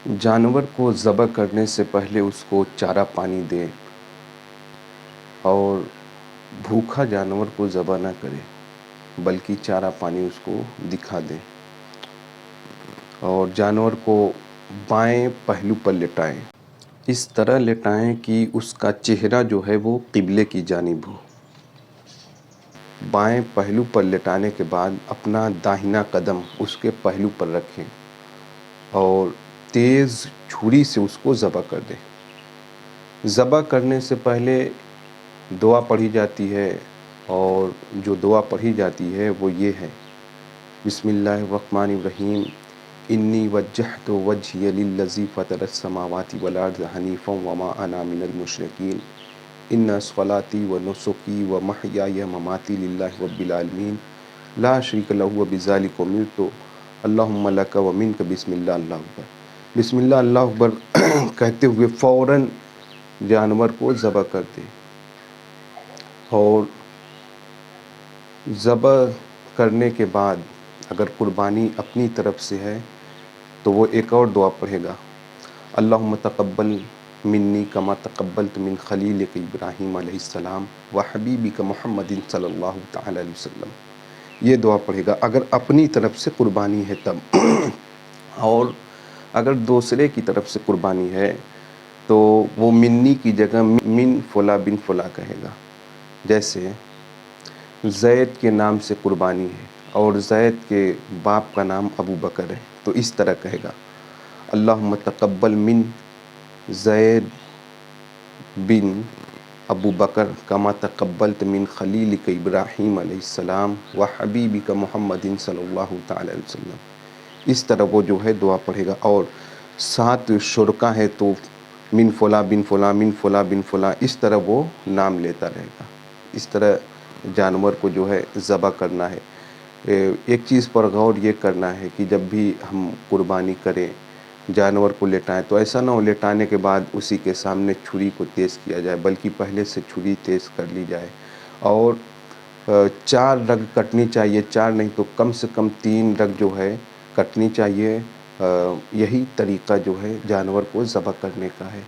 जानवर को ज़बह करने से पहले उसको चारा पानी दें और भूखा जानवर को ज़बह ना करें, बल्कि चारा पानी उसको दिखा दें और जानवर को बाएं पहलू पर लेटाएं। इस तरह लेटाएं कि उसका चेहरा जो है वो क़िबले की जानिब हो। बाएं पहलू पर लेटाने के बाद अपना दाहिना कदम उसके पहलू पर रखें और तेज़ छुरी से उसको ज़बह कर दें। ज़बह करने से पहले दुआ पढ़ी जाती है और जो दुआ पढ़ी जाती है वो ये है, बिस्मिल्लाहिर्रहमानिर्रहीम, इन्नी वज्जहतु वज्हिय लिल्लज़ी फ़तरस समावाति वल अर्ज़ हनीफ़न वमा अना मिनल मुशरिकीन, इन्ना स्वलाती व नुसुकी व महयाय व ममाती लिल्लाहि रब्बिल आलमीन, ला शरीका लहू व बिज़ालिका उमिरतु, अल्लाहुम्मा लका व मिनका, बिस्मिल्लाह अल्लाहु अकबर। बिस्मिल्लाह अल्लाहु अकबर कहते हुए फ़ौरन जानवर को ज़बह कर दें और ज़बह करने के बाद अगर कुर्बानी अपनी तरफ से है तो वो एक और दुआ पढ़ेगा, अल्लाहुम्मा तक़ब्बल मिन्नी कमा तक़ब्बलत मिन खलीलिक इब्राहीम अलैहिस्सलाम व हबीबिक मुहम्मदिन सल्लल्लाहु तआला अलैहि वसल्लम। ये दुआ पढ़ेगा अगर अपनी तरफ से कुर्बानी है तब। और अगर दूसरे की तरफ से कुर्बानी है तो वो मिन्नी की जगह मिन फुला बिन फुला कहेगा। जैसे ज़ैद के नाम से कुर्बानी है और ज़ैद के बाप का नाम अबू बकर है तो इस तरह कहेगा, अल्लाहुम्मा तक़ब्बल मिन ज़ैद बिन अबू बकर कमा तक़ब्बलत मिन खलीलिक इब्राहीम अलैहिस्सलाम व हबीबिक मुहम्मदिन सल्लल्लाहु तआला अलैहि वसल्लम। इस तरह वो जो है दुआ पढ़ेगा और 7 शुरका है तो मिन फुला बिन फुला मिन फुला बिन फुला, इस तरह वो नाम लेता रहेगा। इस तरह जानवर को जो है ज़बह करना है। एक चीज़ पर गौर ये करना है कि जब भी हम कुर्बानी करें, जानवर को लेटाएं तो ऐसा ना हो लेटाने के बाद उसी के सामने छुरी को तेज़ किया जाए, बल्कि पहले से छुरी तेज़ कर ली जाए और 4 रग कटनी चाहिए, 4 नहीं तो कम से कम 3 रग जो है कटनी चाहिए। यही तरीक़ा जो है जानवर को ज़बह करने का है।